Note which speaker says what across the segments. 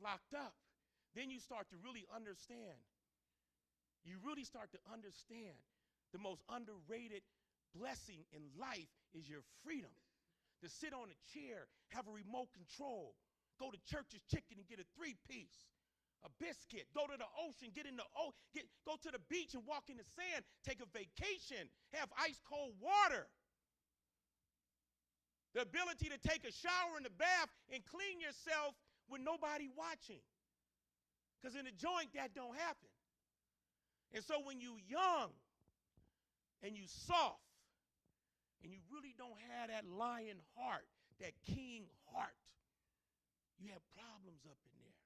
Speaker 1: locked up, then you start to really understand. You really start to understand the most underrated blessing in life is your freedom. To sit on a chair, have a remote control, go to Church's Chicken and get a 3-piece, a biscuit, go to the ocean, go to the beach and walk in the sand, take a vacation, have ice cold water. The ability to take a shower in the bath and clean yourself with nobody watching. Because in the joint, that don't happen. And so when you young and you soft and you really don't have that lion heart, that king heart, you have problems up in there.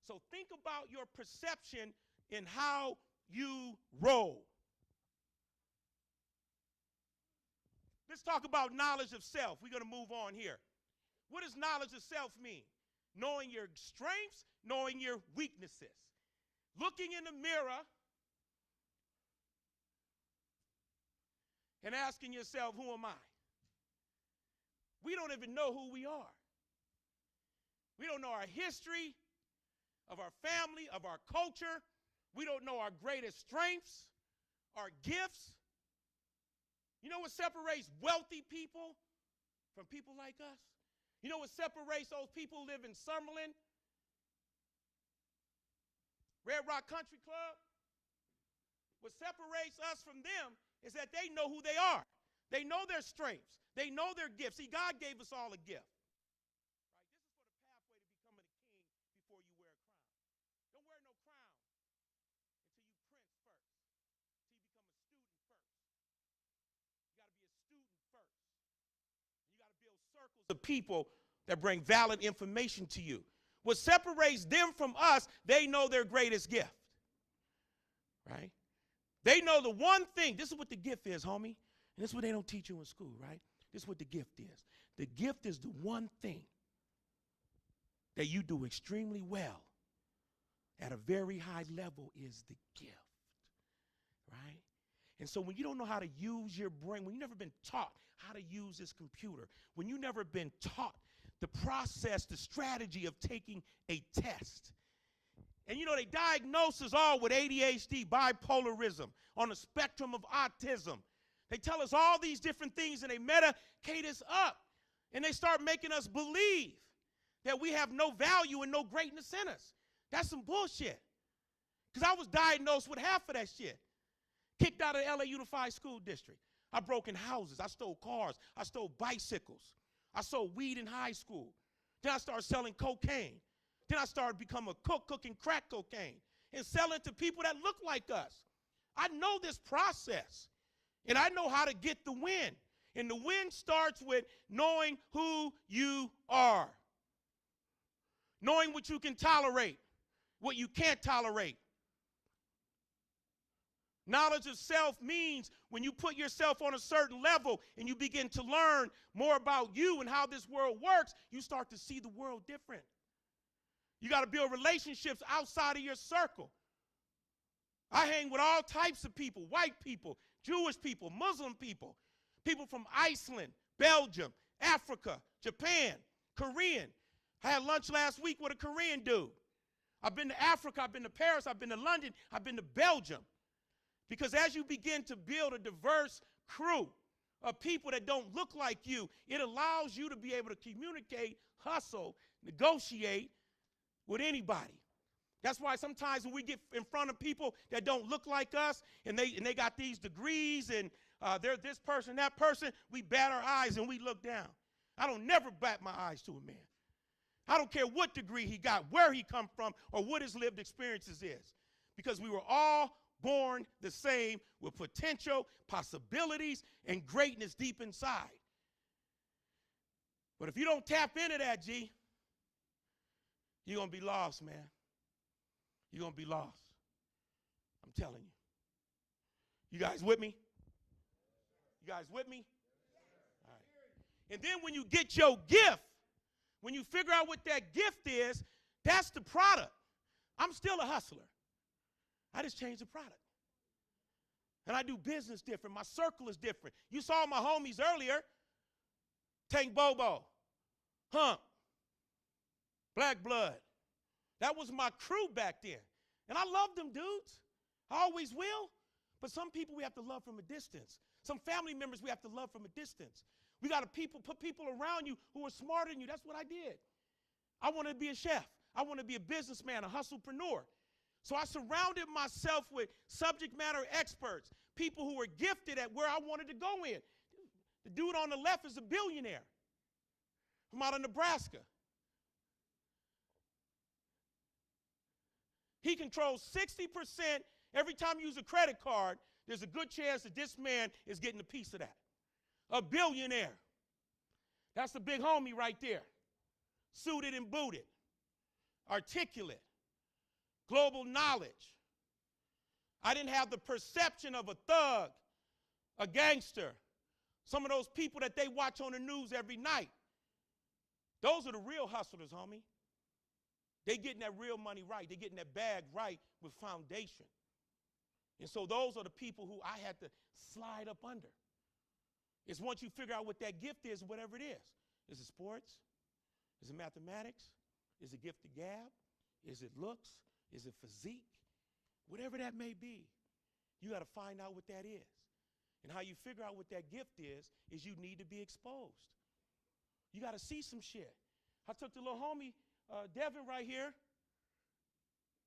Speaker 1: So think about your perception in how you roll. Let's talk about knowledge of self. We're going to move on here. What does knowledge of self mean? Knowing your strengths, knowing your weaknesses. Looking in the mirror and asking yourself, who am I? We don't even know who we are. We don't know our history, of our family, of our culture. We don't know our greatest strengths, our gifts. You know what separates wealthy people from people like us? You know what separates those people who live in Summerlin, Red Rock Country Club? What separates us from them is that they know who they are. They know their strengths. They know their gifts. See, God gave us all a gift. Right? This is for the pathway to becoming a king before you wear a crown. Don't wear no crown until you prince first, until you become a student first. You got to be a student first. You got to build circles of people that bring valid information to you. What separates them from us, they know their greatest gift. Right? They know the one thing. This is what the gift is, homie. And this is what they don't teach you in school, right? This is what the gift is. The gift is the one thing that you do extremely well at a very high level is the gift, right? And so when you don't know how to use your brain, when you've never been taught how to use this computer, when you've never been taught the process, the strategy of taking a test, and you know they diagnose us all with ADHD, bipolarism, on the spectrum of autism. They tell us all these different things and they medicate us up. And they start making us believe that we have no value and no greatness in us. That's some bullshit. Because I was diagnosed with half of that shit. Kicked out of the LA Unified School District. I broke in houses. I stole cars. I stole bicycles. I sold weed in high school. Then I started selling cocaine. Then I started becoming a cook, cooking crack cocaine and selling to people that look like us. I know this process. And I know how to get the win. And the win starts with knowing who you are. Knowing what you can tolerate, what you can't tolerate. Knowledge of self means when you put yourself on a certain level and you begin to learn more about you and how this world works, you start to see the world different. You got to build relationships outside of your circle. I hang with all types of people, white people, Jewish people, Muslim people, people from Iceland, Belgium, Africa, Japan, Korean. I had lunch last week with a Korean dude. I've been to Africa, I've been to Paris, I've been to London, I've been to Belgium. Because as you begin to build a diverse crew of people that don't look like you, it allows you to be able to communicate, hustle, negotiate with anybody. That's why sometimes when we get in front of people that don't look like us and they got these degrees and they're this person, that person, we bat our eyes and we look down. I don't never bat my eyes to a man. I don't care what degree he got, where he come from, or what his lived experiences is. Because we were all born the same with potential, possibilities, and greatness deep inside. But if you don't tap into that, G, you're going to be lost, man. You're going to be lost. I'm telling you. You guys with me? You guys with me? All right. And then when you get your gift, when you figure out what that gift is, that's the product. I'm still a hustler. I just changed the product. And I do business different. My circle is different. You saw my homies earlier. Tank Bobo, Hump, Black Blood, That was my crew back then. And I love them dudes. I always will. But some people we have to love from a distance. Some family members we have to love from a distance. We got to put people around you who are smarter than you. That's what I did. I wanted to be a chef. I wanted to be a businessman, a hustlepreneur. So I surrounded myself with subject matter experts, people who were gifted at where I wanted to go in. The dude on the left is a billionaire from out of Nebraska. He controls 60%. Every time you use a credit card, there's a good chance that this man is getting a piece of that. A billionaire. That's the big homie right there. Suited and booted. Articulate. Global knowledge. I didn't have the perception of a thug, a gangster, some of those people that they watch on the news every night. Those are the real hustlers, homie. They getting that real money right. They getting that bag right with foundation. And so those are the people who I had to slide up under. It's once you figure out what that gift is, whatever it is. Is it sports? Is it mathematics? Is it gift of gab? Is it looks? Is it physique? Whatever that may be, you got to find out what that is. And how you figure out what that gift is you need to be exposed. You got to see some shit. I took the little homie, Devin right here.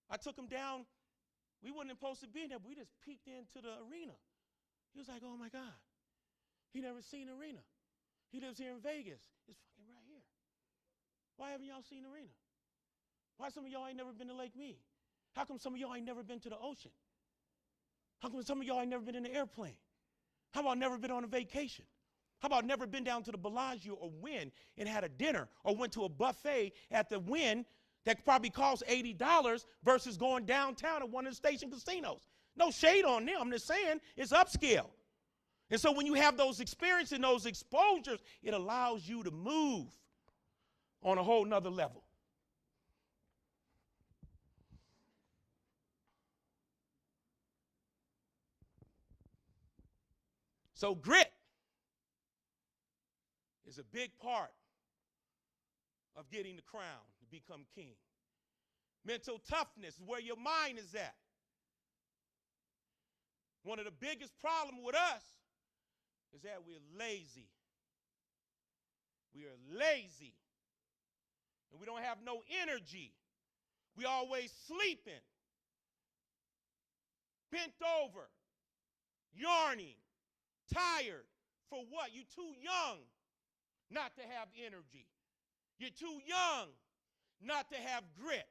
Speaker 1: I took him down. We wasn't supposed to be there, but we just peeked into the arena. He was like, oh my God. He never seen arena. He lives here in Vegas. It's fucking right here. Why haven't y'all seen arena? Why some of y'all ain't never been to Lake Mead? How come some of y'all ain't never been to the ocean? How come some of y'all ain't never been in an airplane? How about never been on a vacation? How about never been down to the Bellagio or Wynn and had a dinner or went to a buffet at the Wynn that probably costs $80 versus going downtown at one of the station casinos? No shade on them. I'm just saying it's upscale. And so when you have those experiences and those exposures, it allows you to move on a whole nother level. So grit is a big part of getting the crown to become king. Mental toughness is where your mind is at. One of the biggest problems with us is that we're lazy. We are lazy. And we don't have no energy. We always sleeping, bent over, yarning, tired. For what? You're too young not to have energy. You're too young not to have grit.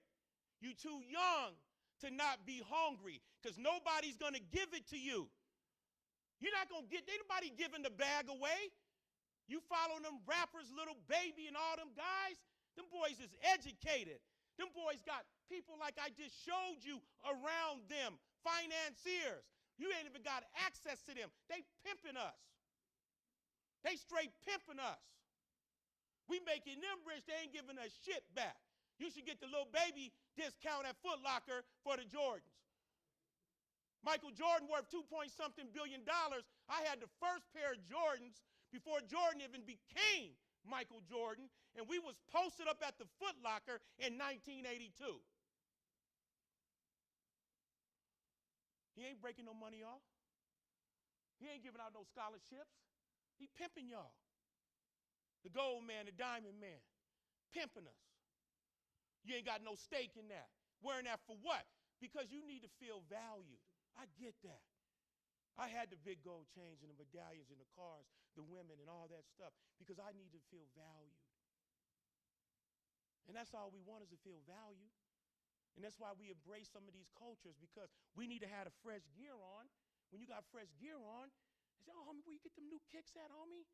Speaker 1: You're too young to not be hungry because nobody's going to give it to you. You're not going to get anybody giving the bag away. You follow them rappers, Little Baby and all them guys, them boys is educated. Them boys got people like I just showed you around them, financiers. You ain't even got access to them. They pimping us. They straight pimping us. We making them rich. They ain't giving us shit back. You should get the Little Baby discount at Foot Locker for the Jordans. Michael Jordan worth $2-point-something billion. I had the first pair of Jordans before Jordan even became Michael Jordan, and we was posted up at the Foot Locker in 1982. He ain't breaking no money off. He ain't giving out no scholarships. He pimping y'all. The gold man, the diamond man, pimping us. You ain't got no stake in that. Wearing that for what? Because you need to feel valued. I get that. I had the big gold chains and the medallions and the cars, the women and all that stuff because I need to feel valued. And that's all we want is to feel valued. And that's why we embrace some of these cultures because we need to have a fresh gear on. When you got fresh gear on, they say, oh, homie, where you get them new kicks at, homie?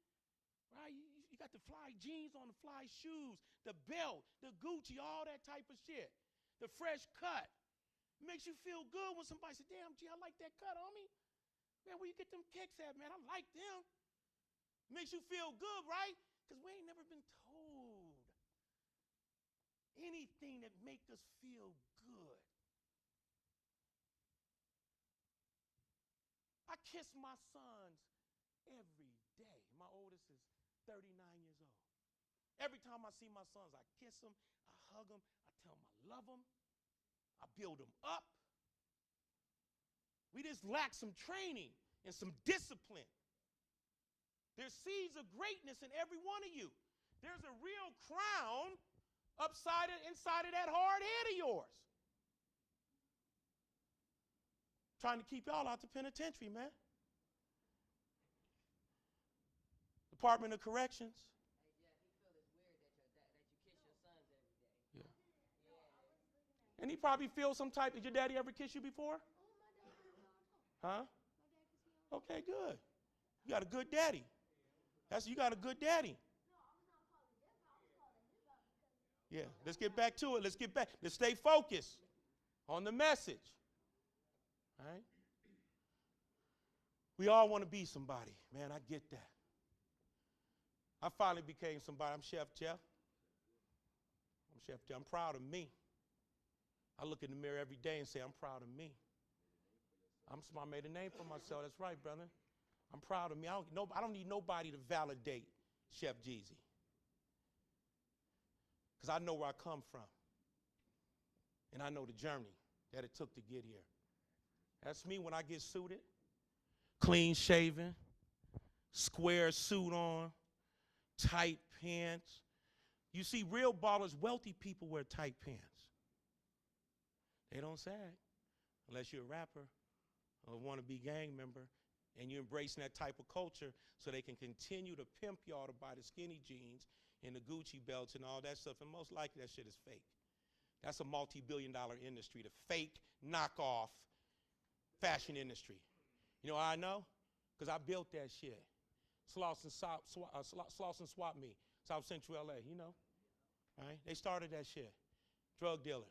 Speaker 1: Right? You got the fly jeans on, the fly shoes, the belt, the Gucci, all that type of shit. The fresh cut. It makes you feel good when somebody says, damn, G, I like that cut, homie. Man, where you get them kicks at, man? I like them. It makes you feel good, right? Because we ain't never been told anything that make us feel good. I kiss my sons every day. My oldest is 39 years old. Every time I see my sons, I kiss them, I hug them, I tell them I love them. I build them up. We just lack some training and some discipline. There's seeds of greatness in every one of you. There's a real crown inside of that hard head of yours. Trying to keep y'all out the penitentiary, man. Department of Corrections.
Speaker 2: Hey, Jeff, he feel it's weird that you kiss your sons every day.
Speaker 1: Yeah. Yeah. And he probably feels some type. Did your daddy ever kiss you before? Huh? Okay, good. You got a good daddy. You got a good daddy. Yeah, let's get back to it. Let's stay focused on the message. All right? We all want to be somebody. Man, I get that. I finally became somebody. I'm Chef Jeff. I'm proud of me. I look in the mirror every day and say, I'm proud of me. I made a name for myself. That's right, brother. I'm proud of me. I don't need nobody to validate Chef Jeezy. Because I know where I come from. And I know the journey that it took to get here. That's me when I get suited. Clean shaven, square suit on, tight pants. You see, real ballers, wealthy people wear tight pants. They don't sag unless you're a rapper or a wannabe gang member and you're embracing that type of culture so they can continue to pimp y'all to buy the skinny jeans and the Gucci belts and all that stuff. And most likely that shit is fake. That's a multi-billion-dollar industry, the fake knockoff fashion industry. You know how I know? Because I built that shit. Sloss and Swap Me, South Central LA, you know. Right? They started that shit. Drug dealers.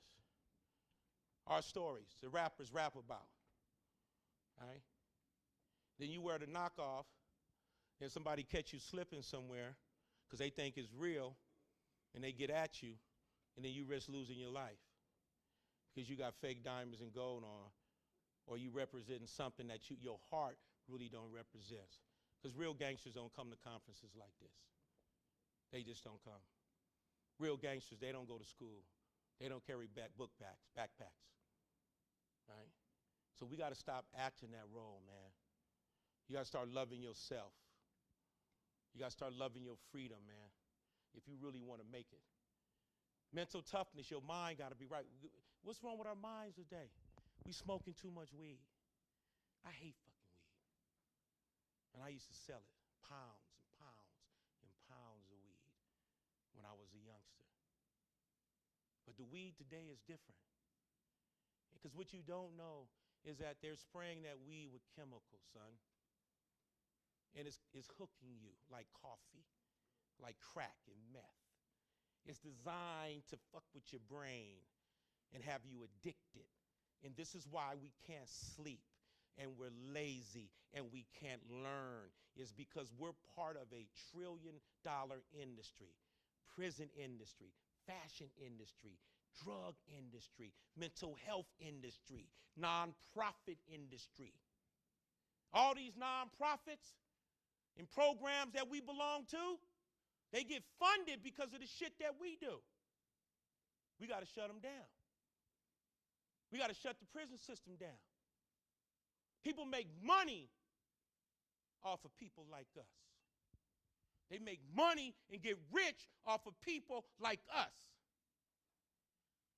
Speaker 1: Our stories, the rappers rap about. Right? Then you wear the knockoff, and somebody catch you slipping somewhere because they think it's real, and they get at you, and then you risk losing your life because you got fake diamonds and gold on, or you representing something that your heart really don't represent. Because real gangsters don't come to conferences like this. They just don't come. Real gangsters, they don't go to school. They don't carry backpacks. Right? So we got to stop acting that role, man. You got to start loving yourself. You got to start loving your freedom, man, if you really want to make it. Mental toughness, your mind got to be right. What's wrong with our minds today? We smoking too much weed. I hate fucking weed. And I used to sell it, pounds and pounds and pounds of weed when I was a youngster. But the weed today is different. Because what you don't know is that they're spraying that weed with chemicals, son. And it's hooking you like coffee, like crack and meth. It's designed to fuck with your brain and have you addicted. And this is why we can't sleep and we're lazy and we can't learn, is because we're part of a $1 trillion industry, prison industry, fashion industry, drug industry, mental health industry, nonprofit industry. All these nonprofits and programs that we belong to, they get funded because of the shit that we do. We got to shut them down. We got to shut the prison system down. People make money off of people like us. They make money and get rich off of people like us.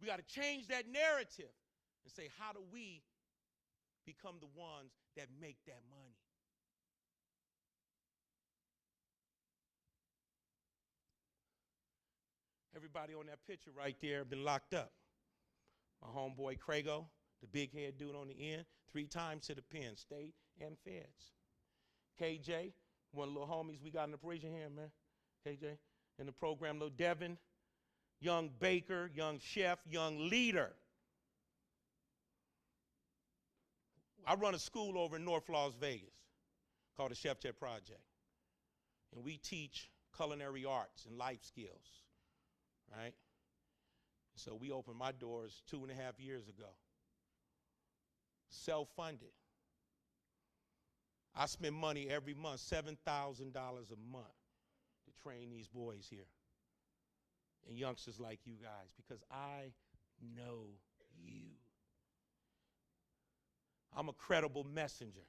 Speaker 1: We got to change that narrative and say, how do we become the ones that make that money? Everybody on that picture right there been locked up. My homeboy Crago, the big head dude on the end, 3 times to the pen, state and feds. KJ, one of the little homies we got in the prison here, man. KJ, in the program, little Devin, young baker, young chef, young leader. I run a school over in North Las Vegas called the Chef Jet Project. And we teach culinary arts and life skills, right? So we opened my doors 2.5 years ago. Self-funded. I spend money every month, $7,000 a month, to train these boys here and youngsters like you guys, because I know you. I'm a credible messenger.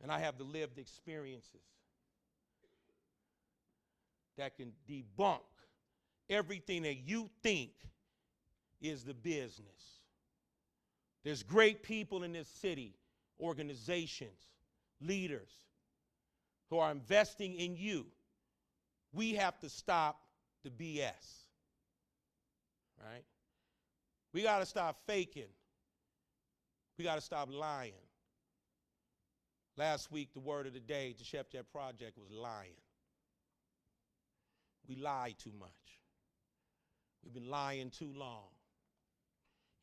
Speaker 1: And I have the lived experiences that can debunk everything that you think is the business. There's great people in this city, organizations, leaders who are investing in you. We have to stop the BS, right? We got to stop faking. We got to stop lying. Last week, the word of the day, the Chef Jet Project, was lying. We lie too much. We've been lying too long.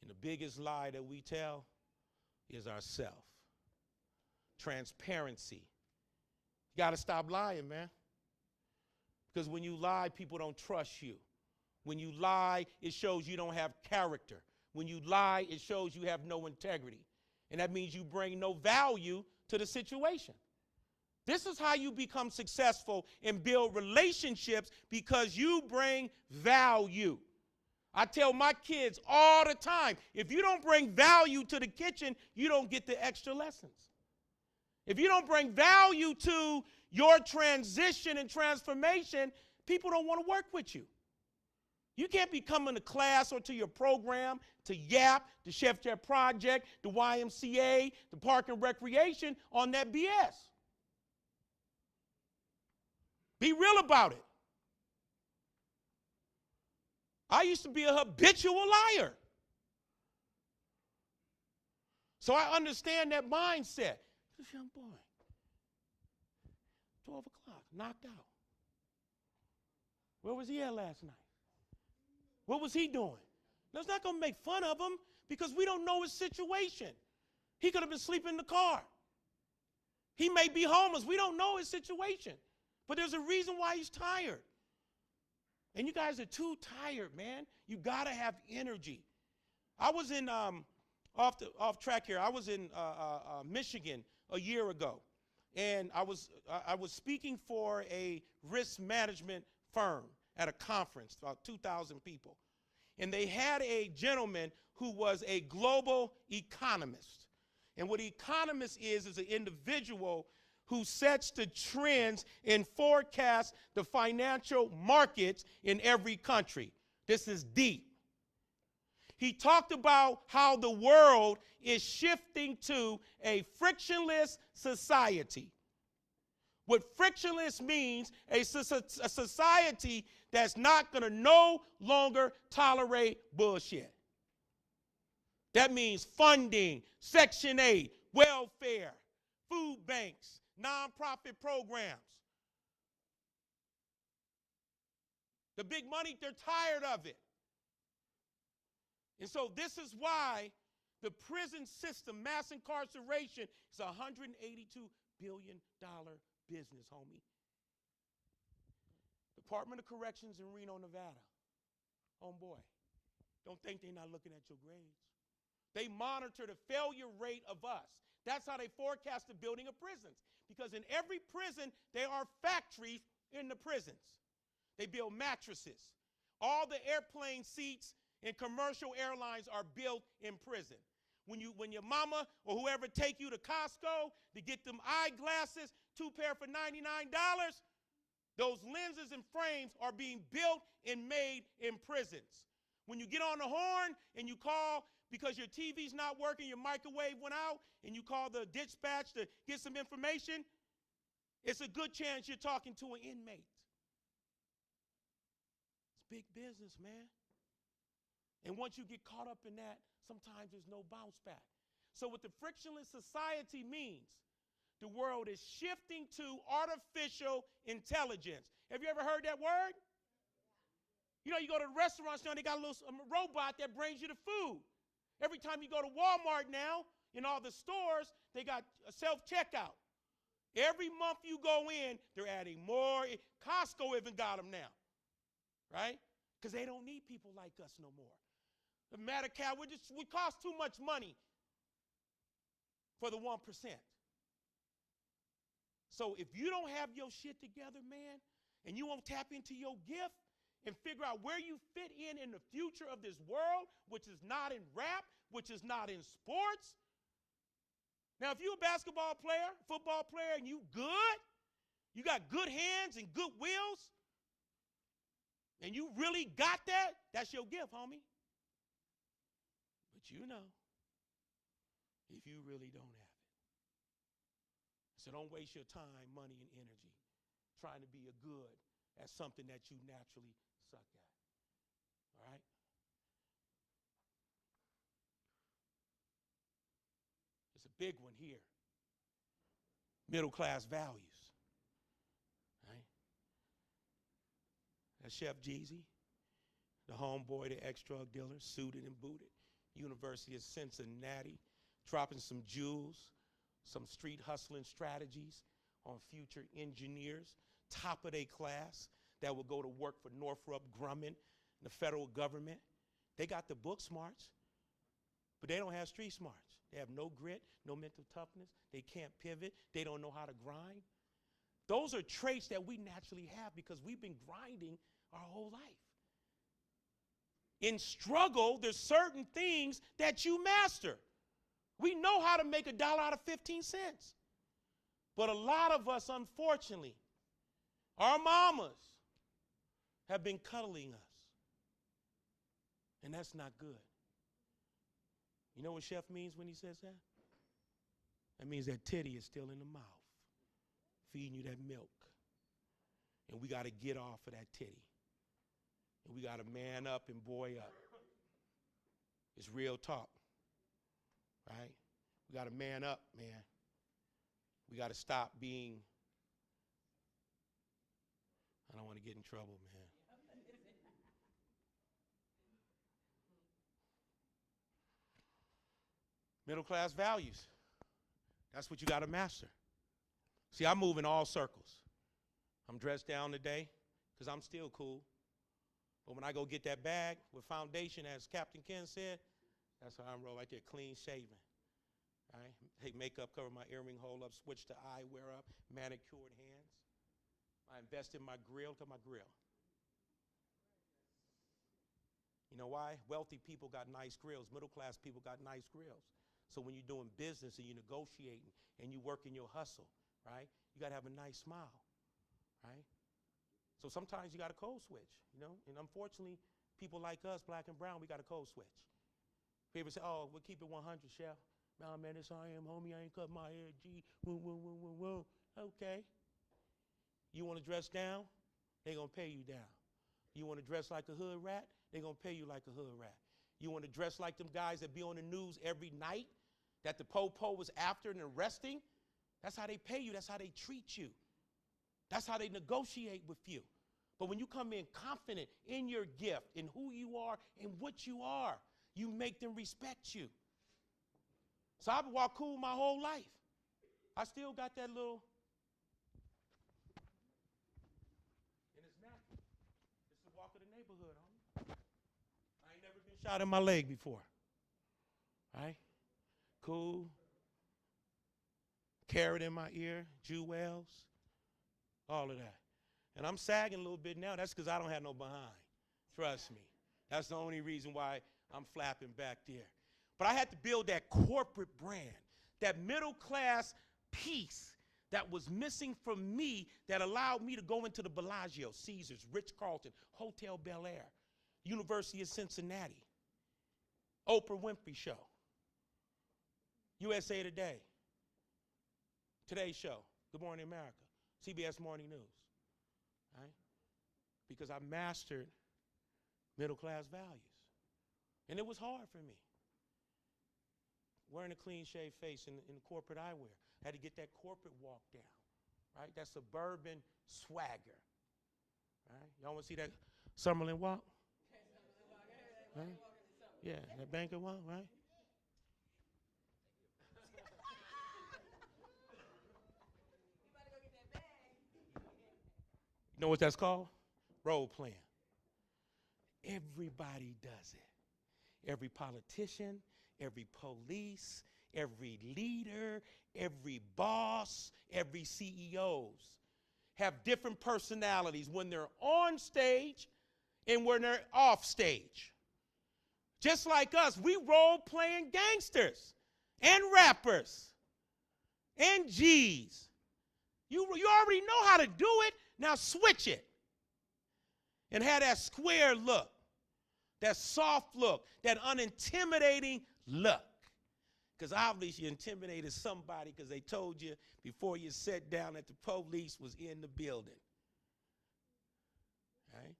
Speaker 1: And the biggest lie that we tell is ourself. Transparency. You got to stop lying, man. Because when you lie, people don't trust you. When you lie, it shows you don't have character. When you lie, it shows you have no integrity. And that means you bring no value to the situation. This is how you become successful and build relationships, because you bring value. I tell my kids all the time, if you don't bring value to the kitchen, you don't get the extra lessons. If you don't bring value to your transition and transformation, people don't want to work with you. You can't be coming to class or to your program, to YAP, the Chef Jet Project, the YMCA, the Park and Recreation on that BS. Be real about it. I used to be a habitual liar. So I understand that mindset. This young boy, 12 o'clock, knocked out. Where was he at last night? What was he doing? Now, it's not going to make fun of him because we don't know his situation. He could have been sleeping in the car. He may be homeless. We don't know his situation. But there's a reason why he's tired. And you guys are too tired, man. You got to have energy. I was in, off track here, I was in Michigan a year ago. And I was speaking for a risk management firm at a conference, about 2,000 people. And they had a gentleman who was a global economist. And what an economist is an individual who sets the trends and forecasts the financial markets in every country. This is deep. He talked about how the world is shifting to a frictionless society. What frictionless means, a society that's not going to no longer tolerate bullshit. That means funding, Section 8, welfare, food banks, nonprofit programs. The big money, they're tired of it. And so this is why the prison system, mass incarceration, is a $182 billion business, homie. Department of Corrections in Reno, Nevada. Homeboy, don't think they're not looking at your grades. They monitor the failure rate of us. That's how they forecast the building of prisons. Because in every prison, there are factories in the prisons. They build mattresses. All the airplane seats in commercial airlines are built in prison. When your mama or whoever take you to Costco to get them eyeglasses, 2 pair for $99, those lenses and frames are being built and made in prisons. When you get on the horn and you call because your TV's not working, your microwave went out, and you call the dispatch to get some information, it's a good chance you're talking to an inmate. It's big business, man. And once you get caught up in that, sometimes there's no bounce back. So what the frictionless society means, the world is shifting to artificial intelligence. Have you ever heard that word? You know, you go to the restaurants now, they got a little robot that brings you the food. Every time you go to Walmart now, in all the stores, they got a self-checkout. Every month you go in, they're adding more. Costco even got them now, right? Because they don't need people like us no more. The Medi-Cal, we cost too much money for the 1%. So if you don't have your shit together, man, and you won't tap into your gift, and figure out where you fit in the future of this world, which is not in rap, which is not in sports. Now, if you're a basketball player, football player, and you good, you got good hands and good wills, and you really got that, that's your gift, homie. But you know, if you really don't have it. So don't waste your time, money, and energy trying to be a good at something that you naturally suck at. All right? It's a big one here. Middle class values. Right? That's Chef Jeezy, the homeboy, the ex-drug dealer, suited and booted. University of Cincinnati, dropping some jewels, some street hustling strategies on future engineers, top of their class, that will go to work for Northrop Grumman, the federal government. They got the book smarts, but they don't have street smarts. They have no grit, no mental toughness. They can't pivot. They don't know how to grind. Those are traits that we naturally have because we've been grinding our whole life. In struggle, there's certain things that you master. We know how to make $1 out of 15 cents. But a lot of us, unfortunately, our mamas have been cuddling us. And that's not good. You know what Chef means when he says that? That means that titty is still in the mouth, feeding you that milk. And we got to get off of that titty. And we got to man up and boy up. It's real talk, right? We got to man up, man. We got to stop being, I don't want to get in trouble, man. Middle class values. That's what you got to master. See, I move in all circles. I'm dressed down today because I'm still cool. But when I go get that bag with foundation, as Captain Ken said, that's how I'm roll right there, clean shaven. All right? Take makeup, cover my earring hole up, switch to eyewear up, manicured hands. I invest in my grill to my grill. You know why? Wealthy people got nice grills. Middle class people got nice grills. So when you're doing business and you're negotiating and you work in your hustle, right, you got to have a nice smile, right? So sometimes you got to code switch, you know? And unfortunately, people like us, black and brown, we got to code switch. People say, oh, we'll keep it 100, Chef. Nah, man, this I am, homie. I ain't cut my hair, G. Woo, woo, woo, woo, woo. Okay. You want to dress down? They going to pay you down. You want to dress like a hood rat? They going to pay you like a hood rat. You want to dress like them guys that be on the news every night that the po-po was after and arresting? That's how they pay you. That's how they treat you. That's how they negotiate with you. But when you come in confident in your gift, in who you are and what you are, you make them respect you. So I've walked cool my whole life. I still got that little, and it's natural. It's the walk of the neighborhood, homie. I ain't never been shot in my leg before. Right? Cool. Carrot in my ear, jewels, all of that. And I'm sagging a little bit now. That's because I don't have no behind. Trust me. That's the only reason why I'm flapping back there. But I had to build that corporate brand, that middle class piece that was missing from me that allowed me to go into the Bellagio, Caesars, Ritz-Carlton, Hotel Bel Air, University of Cincinnati, Oprah Winfrey Show, USA Today, Today's Show, Good Morning America, CBS Morning News, right? Because I mastered middle class values. And it was hard for me. Wearing a clean shaved face in corporate eyewear. I had to get that corporate walk down, right? That suburban swagger, right? Y'all want to see that Summerlin walk? Right? Yeah, that banker walk, right? You know what that's called? Role playing. Everybody does it. Every politician, every police, every leader, every boss, every CEOs have different personalities when they're on stage and when they're off stage. Just like us, we role-playing gangsters and rappers and G's. You already know how to do it. Now switch it. And have that square look, that soft look, that unintimidating look. Because obviously you intimidated somebody because they told you before you sat down that the police was in the building. Right?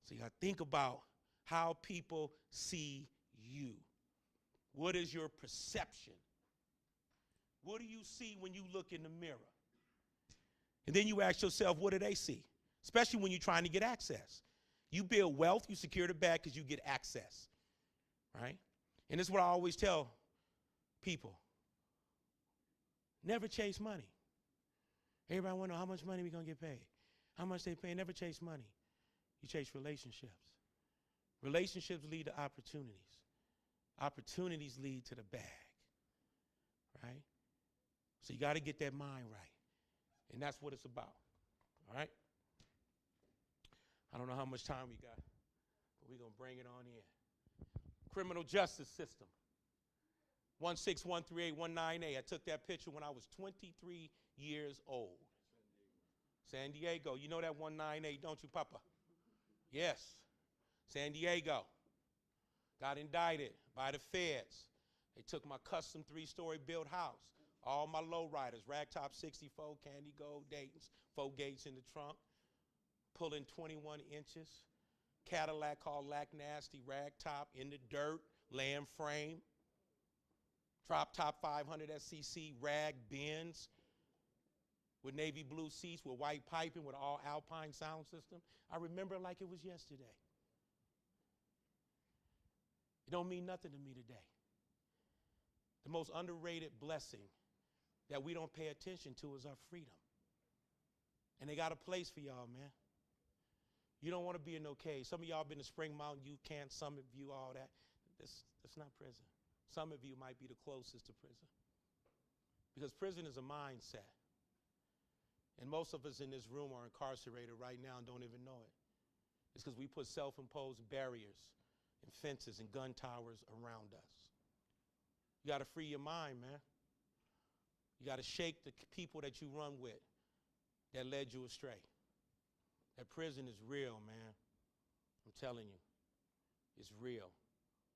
Speaker 1: So you got to think about how people see you. What is your perception? What do you see when you look in the mirror? And then you ask yourself, what do they see? Especially when you're trying to get access. You build wealth, you secure the bag because you get access. Right? And this is what I always tell people. Never chase money. Everybody want to know how much money we going to get paid. How much they pay. Never chase money. You chase relationships. Relationships lead to opportunities. Opportunities lead to the bag. Right? So you got to get that mind right. And that's what it's about. All right? I don't know how much time we got, but we're going to bring it on in. Criminal justice system. 1613819A. I took that picture when I was 23 years old. San Diego. You know that 198, don't you, Papa? Yes. San Diego. Got indicted by the feds. They took my custom 3-story built house. All my lowriders, ragtop 64, candy gold Dayton's, 4 gates in the trunk, pulling 21 inches. Cadillac called Lack Nasty, ragtop in the dirt, land frame. Drop top 500 SCC, rag Benz with navy blue seats with white piping with all Alpine sound system. I remember it like it was yesterday. It don't mean nothing to me today. The most underrated blessing that we don't pay attention to is our freedom. And they got a place for y'all, man. You don't want to be in no cage. Some of y'all been to Spring Mountain Youth Camp, Summit View, all that. That's not prison. Some of you might be the closest to prison. Because prison is a mindset. And most of us in this room are incarcerated right now and don't even know it. It's because we put self-imposed barriers and fences and gun towers around us. You got to free your mind, man. You got to shake the people that you run with that led you astray. That prison is real, man. I'm telling you. It's real.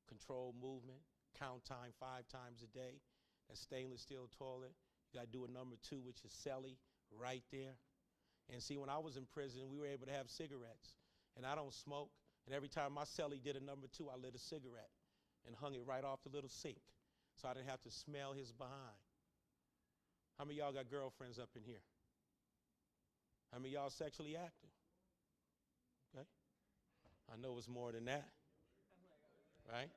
Speaker 1: Controlled movement, count time 5 times a day. That stainless steel toilet. You got to do a number 2, which is celly, right there. And see, when I was in prison, we were able to have cigarettes. And I don't smoke. And every time my celly did a number 2, I lit a cigarette and hung it right off the little sink so I didn't have to smell his behind. How many of y'all got girlfriends up in here? How many of y'all sexually active? Okay. I know it's more than that. Right?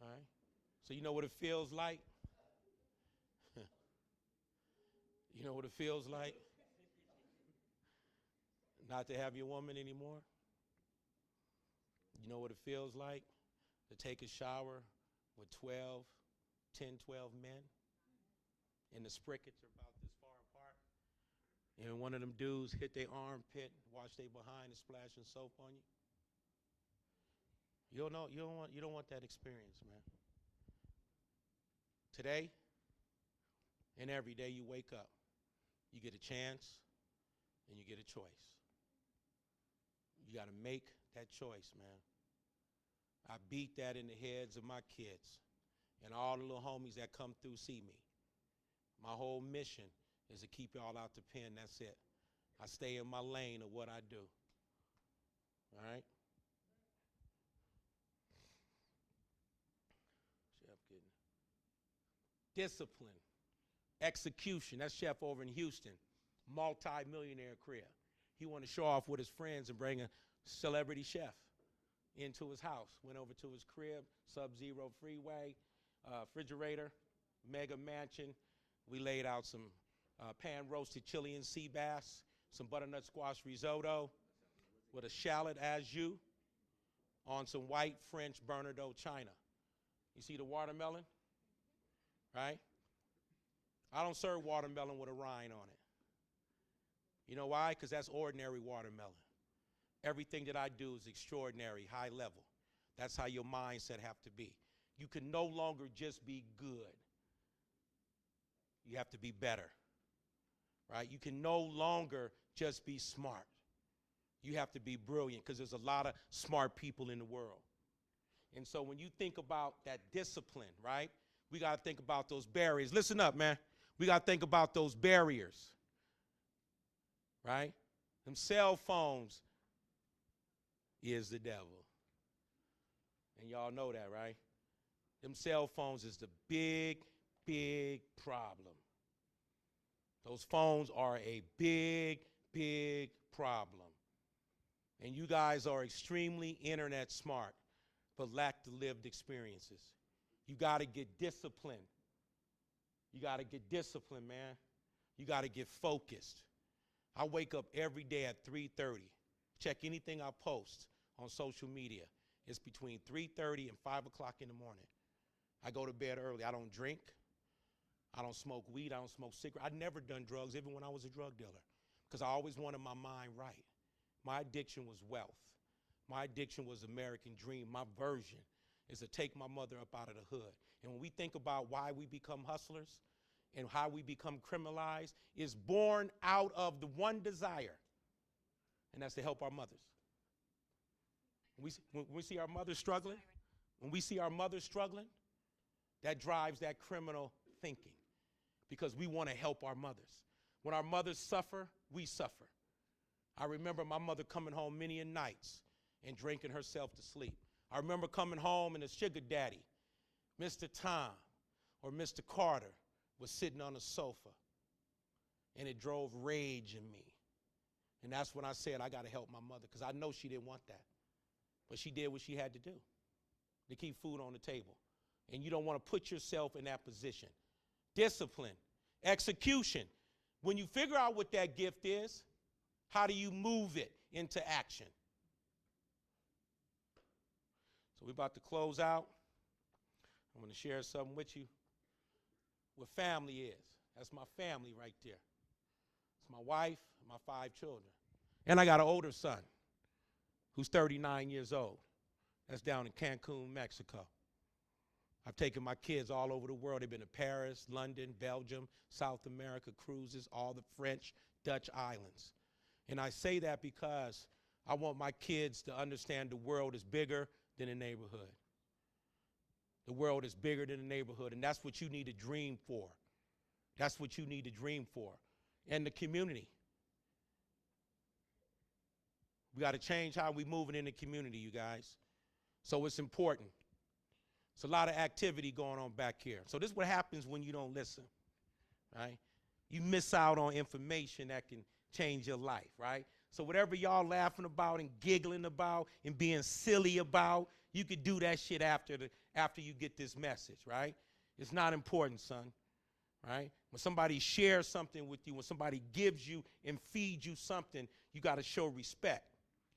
Speaker 1: All right. So you know what it feels like? You know what it feels like? Not to have your woman anymore? You know what it feels like? To take a shower with 10, 12 men? And the sprickets are about this far apart. And one of them dudes hit their armpit, wash their behind, and splashing soap on you. You don't want that experience, man. Today and every day you wake up, you get a chance and you get a choice. You got to make that choice, man. I beat that in the heads of my kids and all the little homies that come through see me. My whole mission is to keep y'all out the pen. That's it. I stay in my lane of what I do. All right? Chef getting discipline, execution. That's Chef over in Houston, multi-millionaire career. He wanted to show off with his friends and bring a celebrity chef into his house. Went over to his crib, Sub-Zero Freeway, refrigerator, mega mansion. We laid out some pan-roasted Chilean sea bass, some butternut squash risotto with a shallot au jus on some white French Bernardaud china. You see the watermelon? Right? I don't serve watermelon with a rind on it. You know why? Because that's ordinary watermelon. Everything that I do is extraordinary, high level. That's how your mindset have to be. You can no longer just be good. You have to be better, right? You can no longer just be smart. You have to be brilliant because there's a lot of smart people in the world. And so when you think about that discipline, right, we got to think about those barriers. Listen up, man. We got to think about those barriers, right? Them cell phones is the devil. And y'all know that, right? Them cell phones is the big, big problem. Those phones are a big, big problem. And you guys are extremely internet smart, but lack the lived experiences. You got to get disciplined. You got to get disciplined, man. You got to get focused. I wake up every day at 3:30. Check anything I post on social media. It's between 3:30 and 5 o'clock in the morning. I go to bed early. I don't drink. I don't smoke weed. I don't smoke cigarettes. I'd never done drugs, even when I was a drug dealer, because I always wanted my mind right. My addiction was wealth. My addiction was American dream. My version is to take my mother up out of the hood. And when we think about why we become hustlers and how we become criminalized, it's born out of the one desire, and that's to help our mothers. When we see our mothers struggling, that drives that criminal thinking, because we want to help our mothers. When our mothers suffer, we suffer. I remember my mother coming home many a nights and drinking herself to sleep. I remember coming home and the sugar daddy, Mr. Tom or Mr. Carter, was sitting on the sofa, and it drove rage in me. And that's when I said, I got to help my mother, because I know she didn't want that. But she did what she had to do to keep food on the table. And you don't want to put yourself in that position. Discipline, execution. When you figure out what that gift is, how do you move it into action? So we're about to close out. I'm going to share something with you. What family is. That's my family right there. It's my wife and my 5 children. And I got an older son who's 39 years old. That's down in Cancun, Mexico. I've taken my kids all over the world. They've been to Paris, London, Belgium, South America, cruises, all the French, Dutch islands. And I say that because I want my kids to understand the world is bigger than the neighborhood. The world is bigger than the neighborhood, and that's what you need to dream for. That's what you need to dream for. And the community. We got to change how we moving in the community, you guys. So it's important. It's a lot of activity going on back here. So this is what happens when you don't listen, right? You miss out on information that can change your life, right? So whatever y'all laughing about and giggling about and being silly about, you could do that shit after you get this message, right? It's not important, son, right? When somebody shares something with you, when somebody gives you and feeds you something, you got to show respect,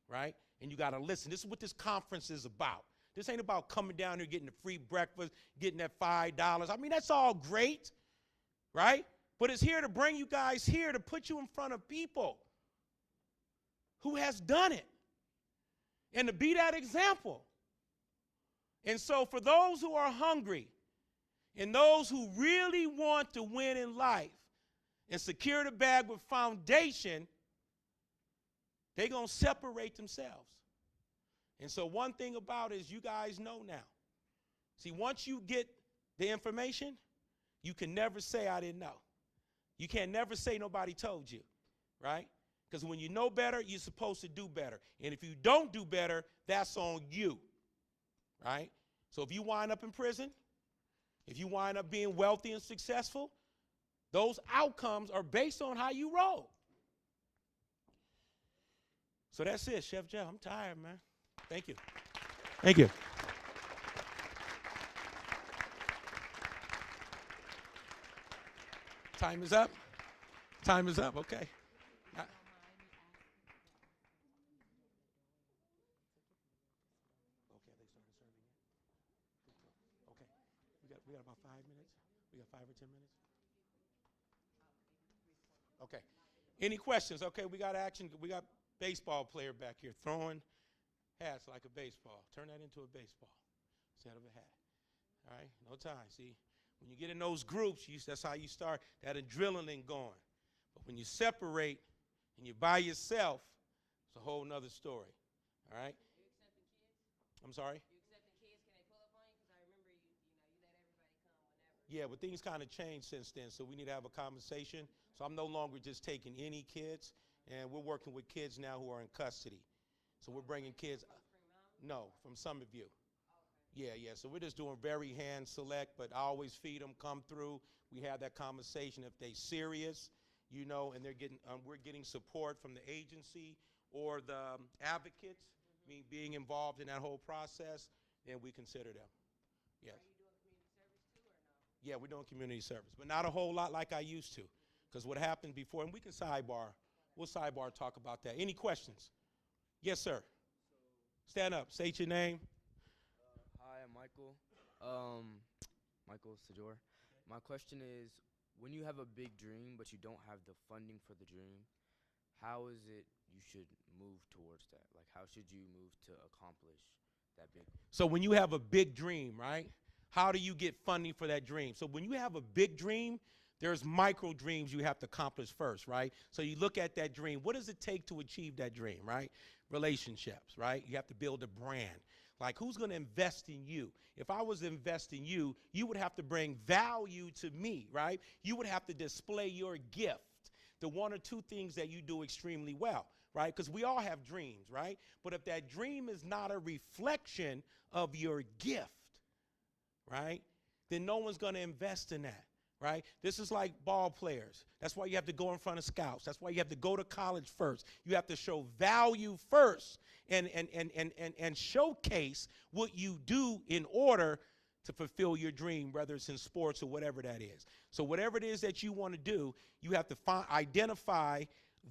Speaker 1: right? And you got to listen. This is what this conference is about. This ain't about coming down here, getting a free breakfast, getting that $5. I mean, that's all great, right? But it's here to bring you guys here, to put you in front of people who has done it and to be that example. And so for those who are hungry and those who really want to win in life and secure the bag with foundation, they're going to separate themselves. And so one thing about it is, you guys know now. See, once you get the information, you can never say I didn't know. You can never say nobody told you, right? Because when you know better, you're supposed to do better. And if you don't do better, that's on you, right? So if you wind up in prison, if you wind up being wealthy and successful, those outcomes are based on how you roll. So that's it, Chef Jeff. I'm tired, man. Thank you. Thank you. Time is up. Time is up. Okay. We got about 5 minutes. We got 5 or 10 minutes. Okay. Any questions? Okay, we got action. We got baseball player back here throwing hats like a baseball. Turn that into a baseball instead of a hat. All right, no time. See, when you get in those groups, that's how you start that adrenaline going. But when you separate and you're by yourself, it's a whole nother story. All right?
Speaker 2: You accepting kids?
Speaker 1: I'm sorry?
Speaker 2: You accepting kids? Can they pull up on you? Because I remember you let everybody come whenever.
Speaker 1: Yeah, but things kind of changed since then, so we need to have a conversation. So I'm no longer just taking any kids, and we're working with kids now who are in custody. So we're bringing kids. No, from Summit View. Yeah. So we're just doing very hand select, but I always feed them, come through. We have that conversation. If they're serious, and they're getting, we're getting support from the agency or the advocates, being involved in that whole process, then we consider them. Yes.
Speaker 2: Are you doing community service too, or no?
Speaker 1: Yeah, we're doing community service, but not a whole lot like I used to, because what happened before, and we can sidebar. We'll sidebar talk about that. Any questions? Yes, sir. Stand up. State your name.
Speaker 3: Hi, I'm Michael. Michael Sajor. My question is, when you have a big dream but you don't have the funding for the dream, how is it you should move towards that? Like, how should you move to accomplish that big?
Speaker 1: So when you have a big dream, right, how do you get funding for that dream? So when you have a big dream, there's micro dreams you have to accomplish first, right? So you look at that dream. What does it take to achieve that dream, right? Relationships, right? You have to build a brand. Like, who's going to invest in you? If I was to invest in you, you would have to bring value to me, right? You would have to display your gift, the one or two things that you do extremely well, right? Because we all have dreams, right? But if that dream is not a reflection of your gift, right, then no one's going to invest in that. Right? This is like ball players. That's why you have to go in front of scouts. That's why you have to go to college first. You have to show value first and showcase what you do in order to fulfill your dream, whether it's in sports or whatever that is. So whatever it is that you want to do, you have to identify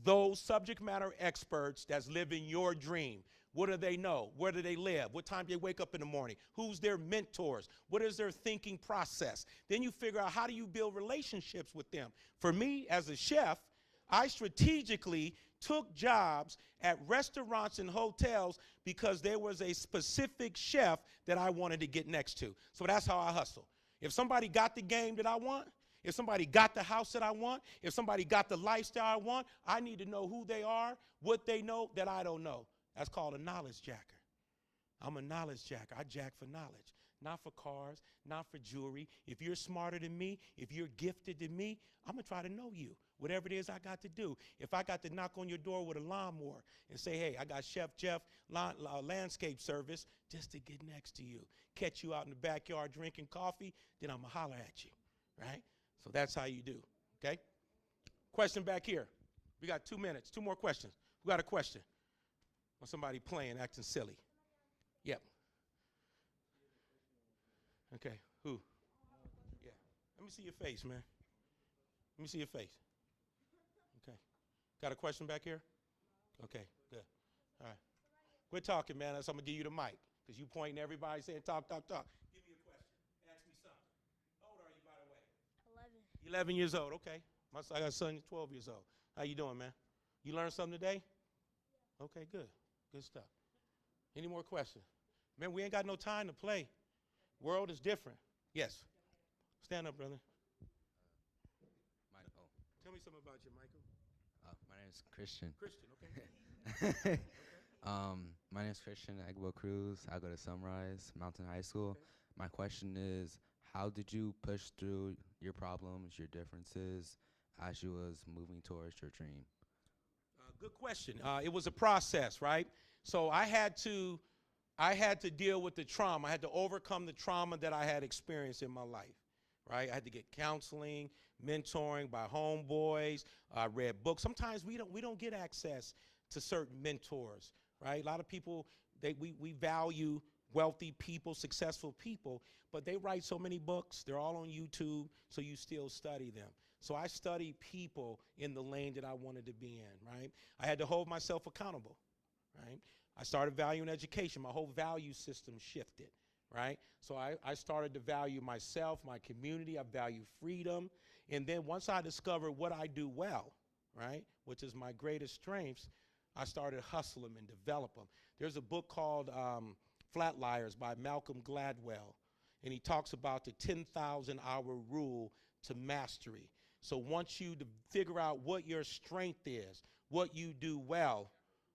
Speaker 1: those subject matter experts that's living your dream. What do they know? Where do they live? What time do they wake up in the morning? Who's their mentors? What is their thinking process? Then you figure out, how do you build relationships with them? For me, as a chef, I strategically took jobs at restaurants and hotels because there was a specific chef that I wanted to get next to. So that's how I hustle. If somebody got the game that I want, if somebody got the house that I want, if somebody got the lifestyle I want, I need to know who they are, what they know that I don't know. That's called a knowledge jacker. I'm a knowledge jacker. I jack for knowledge, not for cars, not for jewelry. If you're smarter than me, if you're gifted than me, I'm going to try to know you, whatever it is I got to do. If I got to knock on your door with a lawnmower and say, hey, I got Chef Jeff landscape service just to get next to you, catch you out in the backyard drinking coffee, then I'm going to holler at you, right? So that's how you do, okay? Question back here. We got 2 minutes. 2 more questions. Who got a question? Or somebody playing, acting silly. Yep. Okay, who? Yeah. Let me see your face, man. Let me see your face. Okay. Got a question back here? Okay, good. All right. Quit talking, man. I'm going to give you the mic, because you pointing everybody saying talk, talk, talk. Give me a question. Ask me something. How old are you, by the way?
Speaker 4: 11.
Speaker 1: 11 years old, okay. I got a son, 12 years old. How you doing, man? You learned something today? Yeah. Okay, good. Good stuff. Any more questions? Man, we ain't got no time to play. World is different. Yes. Stand up, brother. Tell me something about you, Michael.
Speaker 5: My name is Christian.
Speaker 1: Christian, okay.
Speaker 5: My name is Christian Agbo Cruz. I go to Sunrise Mountain High School.
Speaker 1: Okay.
Speaker 5: My question is, how did you push through your problems, your differences, as you was moving towards your dream?
Speaker 1: Good question. It was a process, right? So I had to deal with the trauma. I had to overcome the trauma that I had experienced in my life, right? I had to get counseling, mentoring by homeboys. I read books. Sometimes we don't get access to certain mentors, right? A lot of people, we value wealthy people, successful people, but they write so many books. They're all on YouTube, so you still study them. So I studied people in the lane that I wanted to be in, right? I had to hold myself accountable, right? I started valuing education. My whole value system shifted, right? So I started to value myself, my community. I value freedom. And then once I discovered what I do well, right, which is my greatest strengths, I started to hustle them and develop them. There's a book called Flat Liars by Malcolm Gladwell, and he talks about the 10,000-hour rule to mastery. So once you figure out what your strength is, what you do well,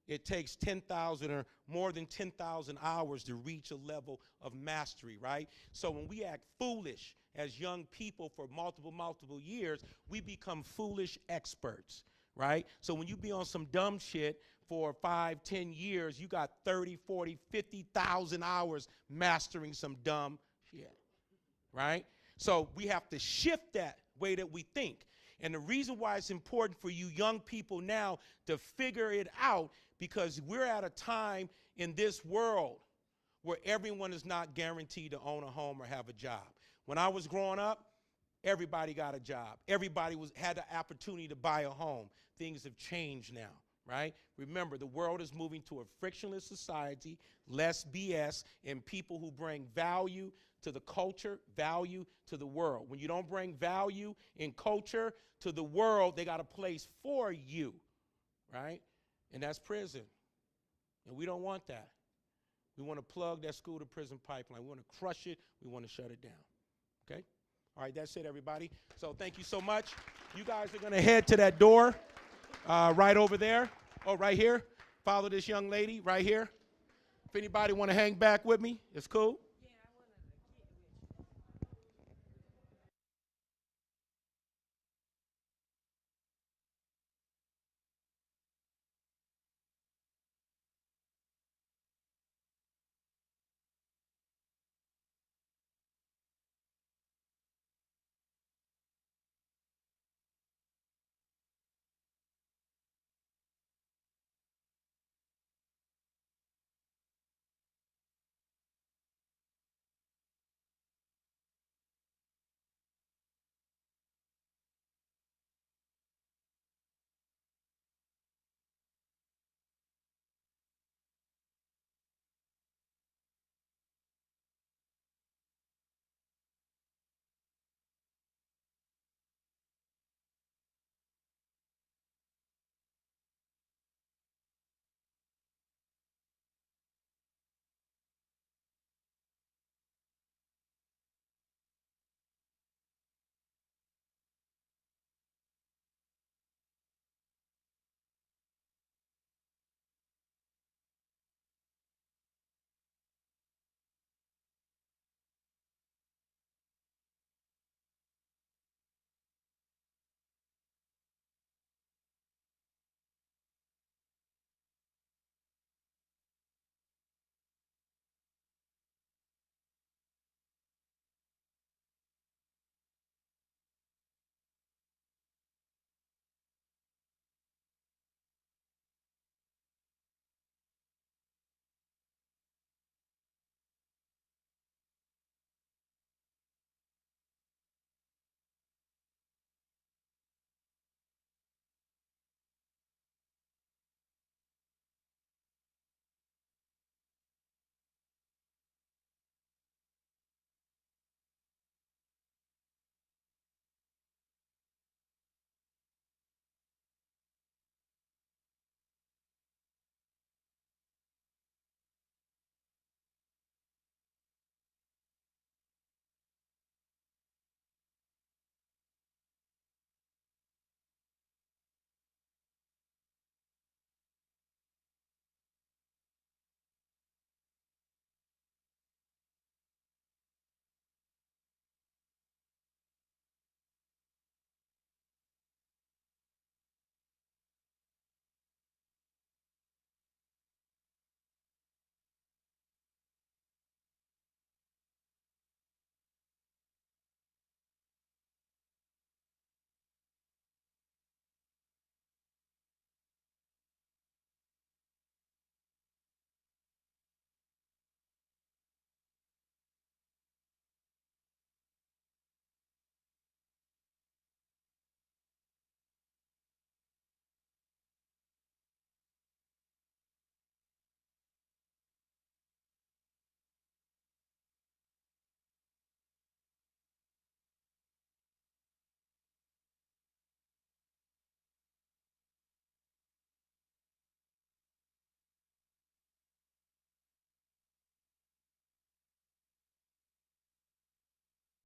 Speaker 1: it takes 10,000 or more than 10,000 hours to reach a level of mastery, right? So when we act foolish as young people for multiple years, we become foolish experts, right? So when you be on some dumb shit for 5, 10 years, you got 30, 40, 50,000 hours mastering some dumb shit, right? So we have to shift that way that we think. And the reason why it's important for you young people now to figure it out, because we're at a time in this world where everyone is not guaranteed to own a home or have a job. When I was growing up, everybody got a job. Everybody had the opportunity to buy a home. Things have changed now, right? Remember, the world is moving to a frictionless society, less BS, and people who bring value to the culture, value to the world. When you don't bring value in culture to the world, they got a place for you, right? And that's prison. And we don't want that. We want to plug that school to prison pipeline. We want to crush it. We want to shut it down. Okay? All right, that's it, everybody. So thank you so much. You guys are going to head to that door right over there. Oh, right here. Follow this young lady right here. If anybody want to hang back with me, it's cool.